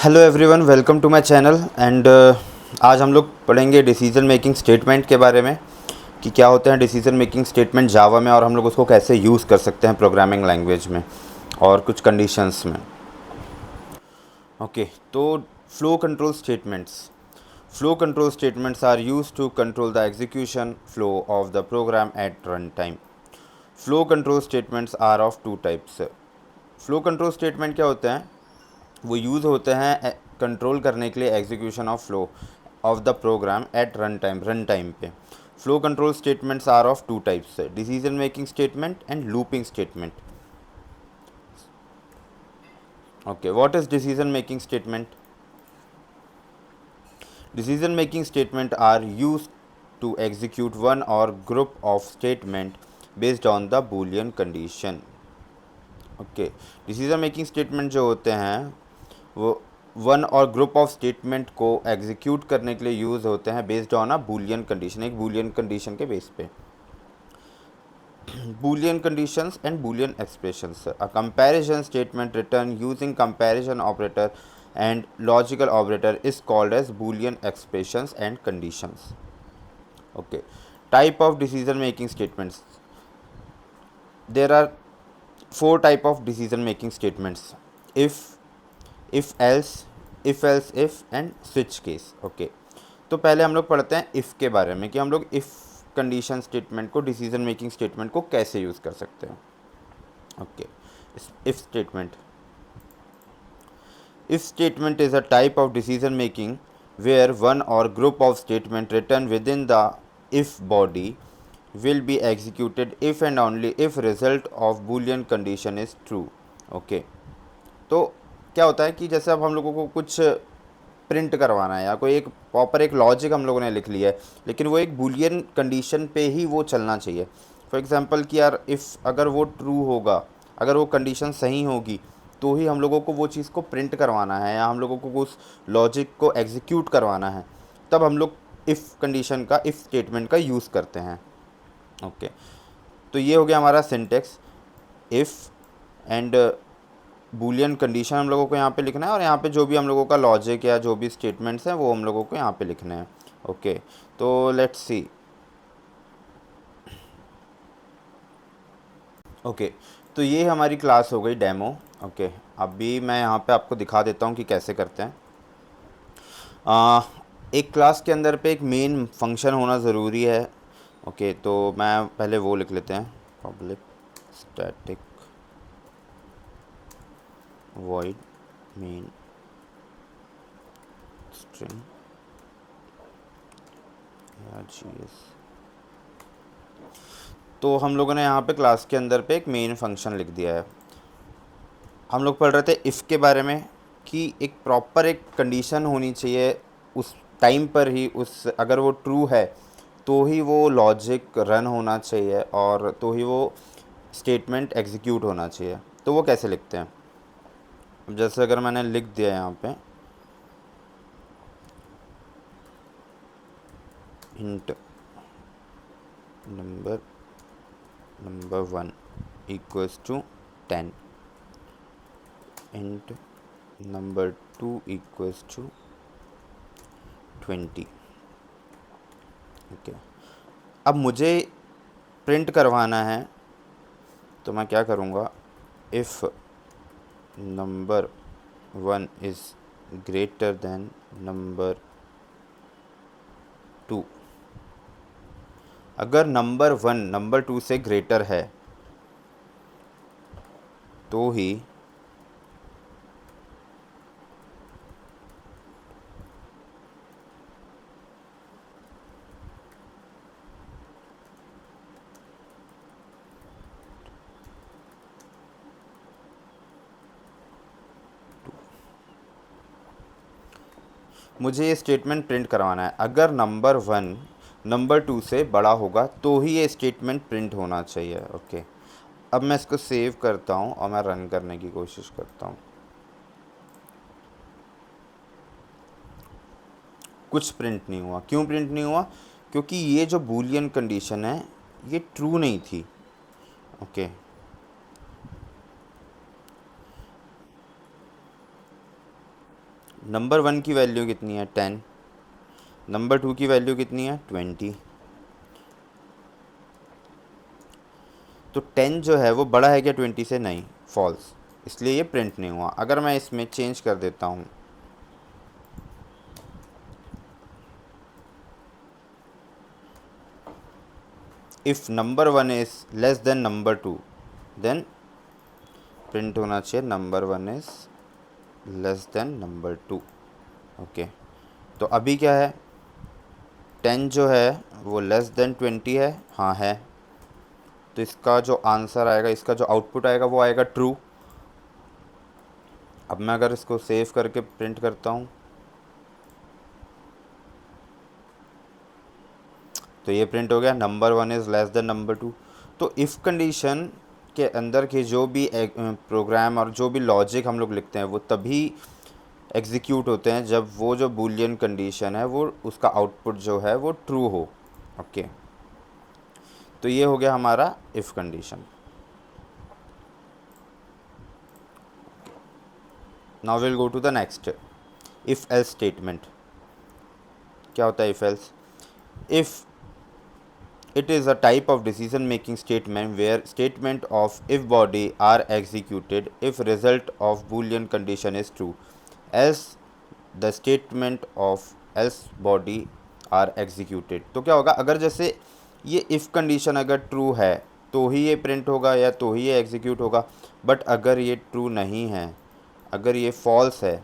Hello everyone, welcome to my channel and आज हम लोग पढ़ेंगे डिसीजन मेकिंग स्टेटमेंट के बारे में कि क्या होते हैं डिसीजन मेकिंग स्टेटमेंट जावा में और हम लोग उसको कैसे यूज़ कर सकते हैं प्रोग्रामिंग लैंग्वेज में और कुछ कंडीशंस में। ओके, तो flow control statements are used to control the execution flow of the program at run time. Flow control statements are of two types. Flow control statement क्या होते हैं? वो यूज़ होते हैं कंट्रोल करने के लिए execution of flow of the program at run time पे। Flow control statements are of two types, decision making statement and looping statement. Okay, what is decision making statement? Decision making statement are use to execute one or group of statement based on the Boolean condition. Okay, decision making statement जो होते हैं वो one or group of statement को execute करने के लिए use होते हैं based on a Boolean condition, एक बूलियन कंडीशन के बेस पे। Boolean conditions and Boolean expressions, a comparison statement return using comparison operator and logical operator is called as Boolean expressions and conditions. Okay, type of decision making statements, there are four type of decision making statements: if else if and switch case. Okay, तो पहले हम लोग पढ़ते हैं if के बारे में कि हम लोग इफ़ कंडीशन स्टेटमेंट को डिसीजन मेकिंग स्टेटमेंट को कैसे यूज़ कर सकते हैं। Okay, if statement, if statement is a type of decision making where one or group of statement written within the if body will be executed if and only if result of boolean condition is true. Okay, तो क्या होता है कि जैसे अब हम लोगों को कुछ प्रिंट करवाना है या कोई एक प्रॉपर एक लॉजिक हम लोगों ने लिख लिया है, लेकिन वो एक बूलियन कंडीशन पे ही वो चलना चाहिए। फॉर एग्जांपल कि यार इफ़ अगर वो ट्रू होगा, अगर वो कंडीशन सही होगी तो ही हम लोगों को वो चीज़ को प्रिंट करवाना है या हम लोगों को उस लॉजिक को एग्जीक्यूट करवाना है, तब हम लोग इफ़ कंडीशन का, इफ़ स्टेटमेंट का यूज़ करते हैं। ओके, तो ये हो गया हमारा syntax if and Boolean condition हम लोगों को यहाँ पे लिखना है और यहाँ पे जो भी हम लोगों का लॉजिक या जो भी स्टेटमेंट्स हैं वो हम लोगों को यहाँ पे लिखने हैं। ओके, तो लेट्स सी। ओके, तो ये हमारी क्लास हो गई डेमो। ओके, अभी मैं यहाँ पे आपको दिखा देता हूँ कि कैसे करते हैं। एक क्लास के अंदर पे एक मेन फंक्शन होना ज़रूरी है। ओके, तो मैं पहले वो लिख लेते हैं, public static void main string args। तो हम लोगों ने यहाँ पे क्लास के अंदर पे एक मेन फंक्शन लिख दिया है। हम लोग पढ़ रहे थे इफ़ के बारे में कि एक प्रॉपर एक कंडीशन होनी चाहिए उस टाइम पर ही, उस अगर वो ट्रू है तो ही वो लॉजिक रन होना चाहिए और तो ही वो स्टेटमेंट एग्जीक्यूट होना चाहिए। तो वो कैसे लिखते हैं? अब जैसे अगर मैंने लिख दिया यहाँ पे int number 1 equals to 10, int number 2 equals to 20। Okay, अब मुझे प्रिंट करवाना है तो मैं क्या करूँगा, if number 1 is greater than number 2। अगर नंबर 1 नंबर 2 से ग्रेटर है तो ही मुझे ये स्टेटमेंट प्रिंट करवाना है। अगर नंबर 1 नंबर 2 से बड़ा होगा तो ही ये स्टेटमेंट प्रिंट होना चाहिए। ओके, अब मैं इसको सेव करता हूँ और मैं रन करने की कोशिश करता हूँ। कुछ प्रिंट नहीं हुआ। क्यों प्रिंट नहीं हुआ? क्योंकि ये जो बूलियन कंडीशन है ये ट्रू नहीं थी। ओके, नंबर 1 की वैल्यू कितनी है 10, नंबर 2 की वैल्यू कितनी है 20। तो 10 जो है वो बड़ा है क्या 20 से? नहीं, फॉल्स, इसलिए ये प्रिंट नहीं हुआ। अगर मैं इसमें चेंज कर देता हूँ, if number 1 is less than number 2, then print होना चाहिए number 1 is less than number 2। Okay, तो अभी क्या है, 10 जो है वो लेस देन 20 है, हाँ है। तो इसका जो आंसर आएगा, इसका जो आउटपुट आएगा वो आएगा ट्रू। अब मैं अगर इसको सेव करके प्रिंट करता हूँ, तो ये प्रिंट हो गया number 1 is less than number 2। तो इफ़ कंडीशन के अंदर के जो भी प्रोग्राम और जो भी लॉजिक हम लोग लिखते हैं वो तभी एग्जीक्यूट होते हैं जब वो जो बूलियन कंडीशन है वो उसका आउटपुट जो है वो ट्रू हो। ओके, तो ये हो गया हमारा if condition. Now will go to the next, if else statement. क्या होता है if else? If it is a type of decision making statement where statement of if body are executed if result of boolean condition is true, else the statement of else body are executed। तो क्या होगा, अगर जैसे ये if condition अगर true है तो ही ये प्रिंट होगा या तो ही ये एग्जीक्यूट होगा, बट अगर ये ट्रू नहीं है, अगर ये फॉल्स है,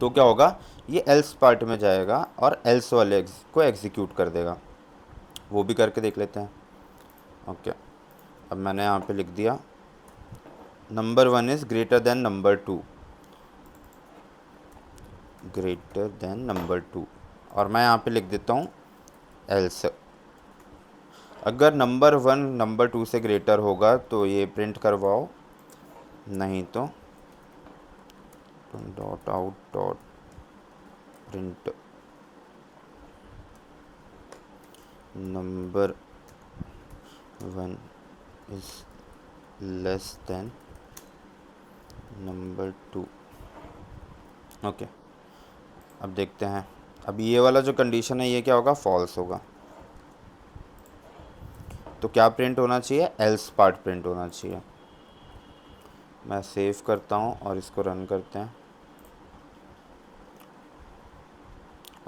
तो क्या होगा, ये एल्स पार्ट में जाएगा और एल्स वाले को एग्जीक्यूट कर देगा। वो भी करके देख लेते हैं। ओके, अब मैंने यहाँ पे लिख दिया number 1 is greater than number 2, greater than number 2, और मैं यहाँ पे लिख देता हूँ एल्स। अगर नंबर 1 नंबर 2 से ग्रेटर होगा तो ये प्रिंट करवाओ, नहीं तो dot out dot print number 1 is less than number 2। Okay, अब देखते हैं, अब ये वाला जो कंडीशन है ये क्या होगा, फॉल्स होगा। तो क्या प्रिंट होना चाहिए, एल्स पार्ट प्रिंट होना चाहिए। मैं सेव करता हूँ और इसको रन करते हैं।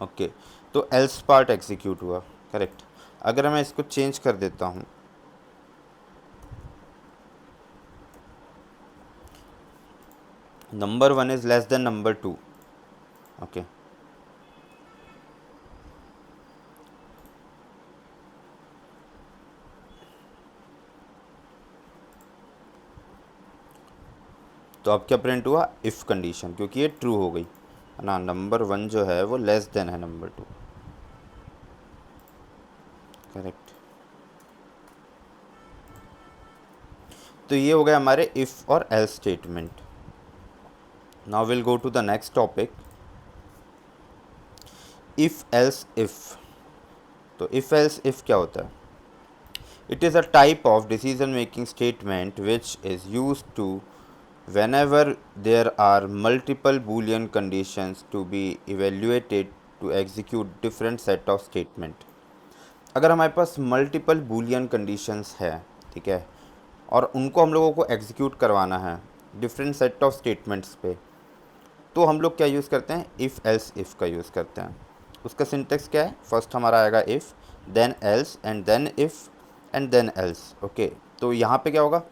ओके, तो एल्स पार्ट एग्जीक्यूट हुआ, करेक्ट। अगर मैं इसको चेंज कर देता हूँ, number 1 is less than number 2। Okay, तो अब क्या प्रिंट हुआ, इफ़ कंडीशन, क्योंकि ये ट्रू हो गई है ना, नंबर 1 जो है वो लेस देन है नंबर 2, करेक्ट। तो ये हो गया हमारे इफ़ और else statement. Now will go to the next topic, if else if. तो इफ़ एल्स इफ़ क्या होता है? It is a type of decision making statement which is use to whenever there are multiple boolean conditions to be evaluated to execute different set of statement। अगर हमारे पास multiple Boolean conditions है, ठीक है, और उनको हम लोगों को एग्जीक्यूट करवाना है डिफरेंट सेट ऑफ स्टेटमेंट्स पे, तो हम लोग क्या यूज़ करते हैं, इफ़ एल्स इफ़ का यूज़ करते हैं। उसका सिंटेक्स क्या है, फर्स्ट हमारा आएगा if, then else, and then if, and then else. Okay, तो यहाँ पे क्या होगा,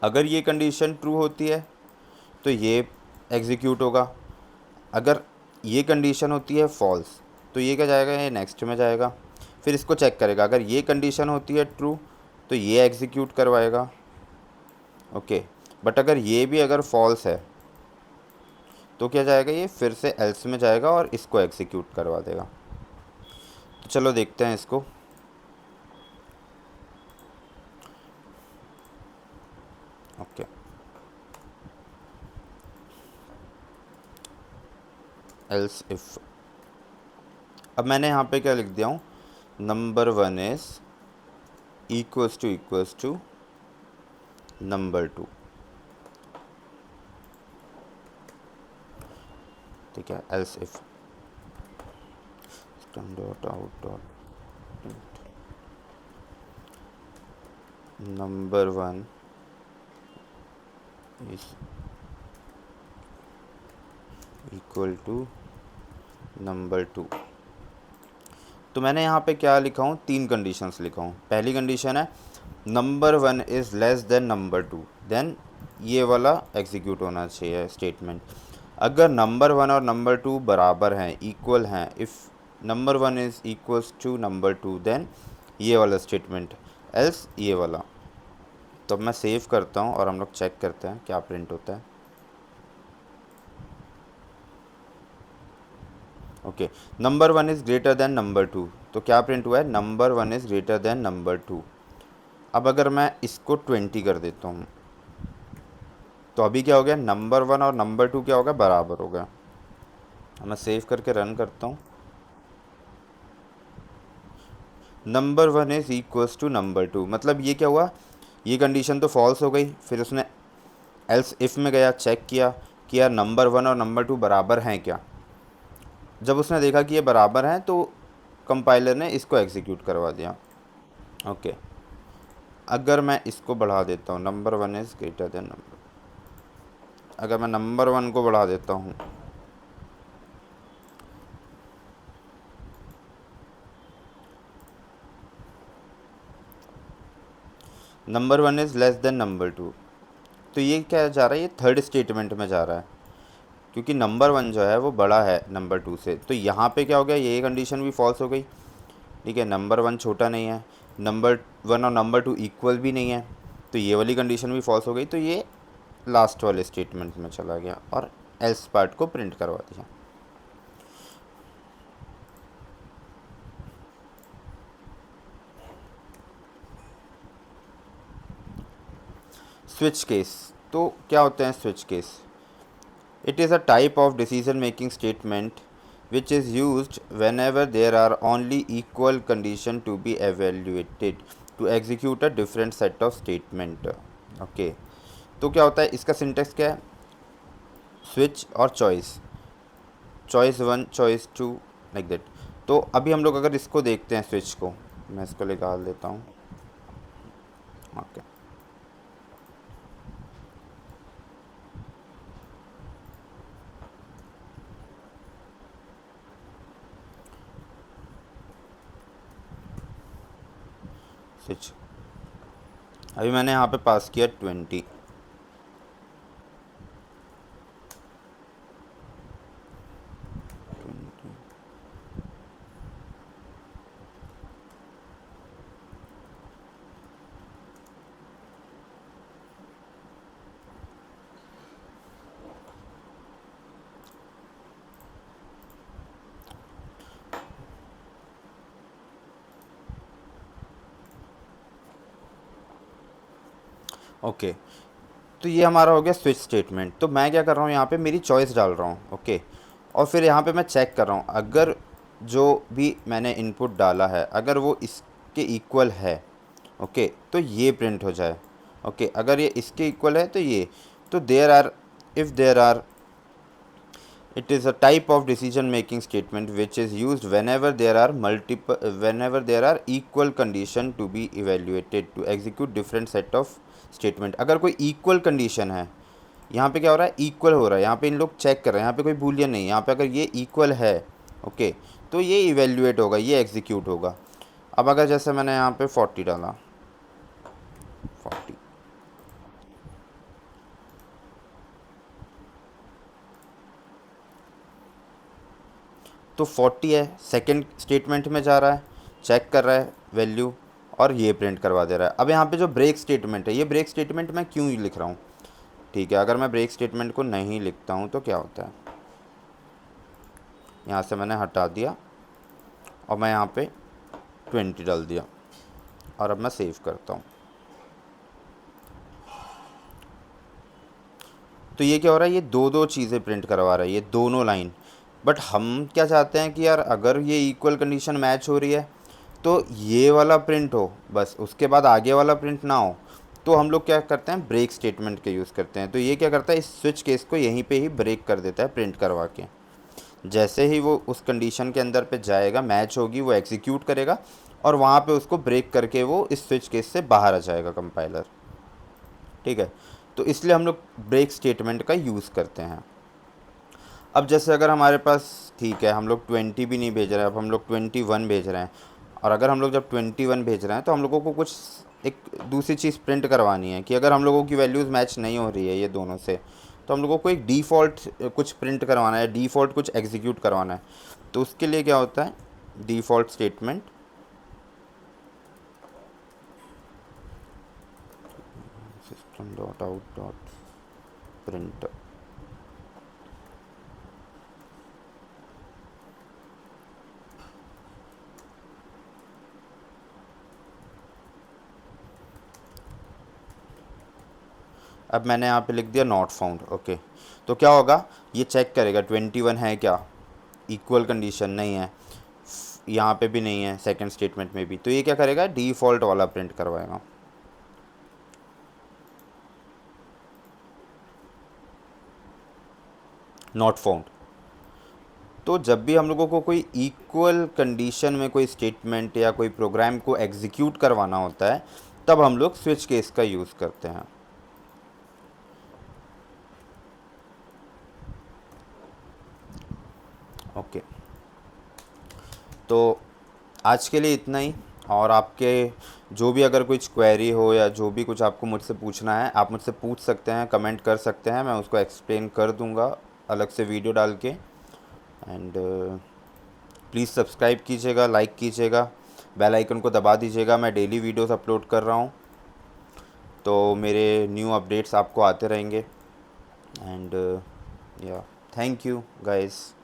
अगर ये कंडीशन ट्रू होती है तो ये एग्जीक्यूट होगा, अगर ये कंडीशन होती है फॉल्स तो ये क्या जाएगा, ये नेक्स्ट में जाएगा। फिर इसको चेक करेगा, अगर ये कंडीशन होती है ट्रू तो ये एग्जीक्यूट करवाएगा। ओके, बट अगर ये भी अगर फॉल्स है तो क्या जाएगा, ये फिर से एल्स में जाएगा और इसको एग्जीक्यूट करवा देगा। तो चलो देखते हैं इसको। Okay, else if. अब मैंने यहाँ पे क्या लिख दिया हूँ, number 1 is equals to number 2। ठीक है, else if system dot out dot number 1 is equal to number 2। तो मैंने यहाँ पे क्या लिखा हूँ, 3 कंडीशंस लिखा हूँ। पहली कंडीशन है number 1 is less than number 2, then ये वाला एग्जीक्यूट होना चाहिए स्टेटमेंट। अगर नंबर 1 और नंबर 2 बराबर हैं, इक्वल हैं, if number 1 is equals to number 2, then ये वाला स्टेटमेंट, एल्स ये वाला। तो अब मैं सेव करता हूँ और हम लोग चेक करते हैं क्या प्रिंट होता है। Okay, number 1 is greater than number 2, तो क्या प्रिंट हुआ है, number 1 is greater than number 2। अब अगर मैं इसको 20 कर देता हूँ तो अभी क्या हो गया, नंबर 1 और नंबर 2 क्या हो गया, बराबर हो गया। मैं सेव करके रन करता हूँ। Number 1 is equals to number 2, मतलब ये क्या हुआ, ये कंडीशन तो फॉल्स हो गई। फिर उसने एल्स इफ़ में गया, चेक किया कि यार नंबर 1 और नंबर 2 बराबर हैं क्या। जब उसने देखा कि ये बराबर हैं तो कंपाइलर ने इसको एग्जीक्यूट करवा दिया। ओके, अगर मैं इसको बढ़ा देता हूँ, number 1 is greater than number, अगर मैं नंबर 1 को बढ़ा देता हूँ, number 1 is less than number 2, तो ये क्या जा रहा है, ये थर्ड स्टेटमेंट में जा रहा है, क्योंकि नंबर 1 जो है वो बड़ा है नंबर 2 से। तो यहाँ पे क्या हो गया, ये कंडीशन भी फॉल्स हो गई। ठीक है, नंबर 1 छोटा नहीं है, नंबर 1 और नंबर 2 इक्वल भी नहीं है, तो ये वाली कंडीशन भी फॉल्स हो गई। तो ये लास्ट वाले स्टेटमेंट में चला गया और एल्स पार्ट को प्रिंट करवा दिया। स्विच केस, तो क्या होते हैं switch case, it is a type of decision making statement which is used whenever there are only equal condition to be evaluated to execute a different set of statement। Okay, तो क्या होता है, इसका syntax क्या है, switch और choice, choice 1 choice 2 like that. तो अभी हम लोग अगर इसको देखते हैं स्विच को, मैं इसको निकाल देता हूँ। ओके, स्विच अभी मैंने यहाँ पे पास किया 20। ओके, तो ये हमारा हो गया स्विच स्टेटमेंट। तो मैं क्या कर रहा हूँ, यहाँ पे मेरी चॉइस डाल रहा हूँ। ओके, और फिर यहाँ पे मैं चेक कर रहा हूँ, अगर जो भी मैंने इनपुट डाला है अगर वो इसके इक्वल है, ओके, तो ये प्रिंट हो जाए। ओके, अगर ये इसके इक्वल है तो ये, तो there are, if there are, it is a type of decision making statement which is used whenever there are equal condition to be evaluated to execute different set of statement। अगर कोई equal condition है, यहाँ पे क्या हो रहा है, equal हो रहा है, यहाँ पे इन लोग चेक कर रहे हैं, यहाँ पे कोई बूलियन नहीं, यहाँ पे अगर ये इक्वल है, ओके, तो ये इवेल्युएट होगा, ये एग्जीक्यूट होगा। अब अगर जैसे मैंने यहाँ पे 40 डाला, 40, तो 40 है, सेकंड स्टेटमेंट में जा रहा है, चेक कर रहा है वैल्यू और ये प्रिंट करवा दे रहा है। अब यहाँ पे जो ब्रेक स्टेटमेंट है, ये ब्रेक स्टेटमेंट मैं क्यों लिख रहा हूँ, ठीक है, अगर मैं ब्रेक स्टेटमेंट को नहीं लिखता हूँ तो क्या होता है, यहाँ से मैंने हटा दिया और मैं यहाँ पे 20 डाल दिया और अब मैं सेव करता हूँ। तो ये क्या हो रहा है, ये दो दो चीज़ें प्रिंट करवा रहा है, ये दोनों लाइन। बट हम क्या चाहते हैं कि यार अगर ये इक्वल कंडीशन मैच हो रही है तो ये वाला प्रिंट हो बस, उसके बाद आगे वाला प्रिंट ना हो। तो हम लोग क्या करते हैं, ब्रेक स्टेटमेंट के यूज़ करते हैं। तो ये क्या करता है, इस स्विच केस को यहीं पे ही ब्रेक कर देता है प्रिंट करवा के। जैसे ही वो उस कंडीशन के अंदर पे जाएगा, मैच होगी, वो एग्जीक्यूट करेगा और वहाँ पे उसको ब्रेक करके वो इस स्विच केस से बाहर आ जाएगा कंपाइलर। ठीक है, तो इसलिए हम लोग ब्रेक स्टेटमेंट का यूज़ करते हैं। अब जैसे अगर हमारे पास, ठीक है, हम लोग 20 भी नहीं भेज रहे हैं, अब हम लोग 21 भेज रहे हैं, और अगर हम लोग जब 21 भेज रहे हैं तो हम लोगों को कुछ एक दूसरी चीज़ प्रिंट करवानी है कि अगर हम लोगों की वैल्यूज़ मैच नहीं हो रही है ये दोनों से, तो हम लोगों को एक डिफ़ॉल्ट कुछ प्रिंट करवाना है, डिफ़ॉल्ट कुछ एग्जीक्यूट करवाना है। तो उसके लिए क्या होता है, default statement system dot out dot print. अब मैंने यहाँ पे लिख दिया नॉट फाउंड। ओके, तो क्या होगा, ये चेक करेगा 21 है क्या, इक्वल कंडीशन नहीं है, यहाँ पे भी नहीं है, सेकंड स्टेटमेंट में भी, तो ये क्या करेगा, डिफ़ॉल्ट वाला प्रिंट करवाएगा। Not found. तो जब भी हम लोगों को कोई इक्वल कंडीशन में कोई स्टेटमेंट या कोई प्रोग्राम को एग्जीक्यूट करवाना होता है, तब हम लोग स्विच केस का यूज़ करते हैं। ओके, तो आज के लिए इतना ही। और आपके जो भी अगर कुछ क्वेरी हो या जो भी कुछ आपको मुझसे पूछना है, आप मुझसे पूछ सकते हैं, कमेंट कर सकते हैं, मैं उसको एक्सप्लेन कर दूंगा अलग से वीडियो डाल के। एंड प्लीज़ सब्सक्राइब कीजिएगा, लाइक कीजिएगा, बेल आइकन को दबा दीजिएगा। मैं डेली वीडियोस अपलोड कर रहा हूँ, तो मेरे न्यू अपडेट्स आपको आते रहेंगे। एंड या, थैंक यू गाइस।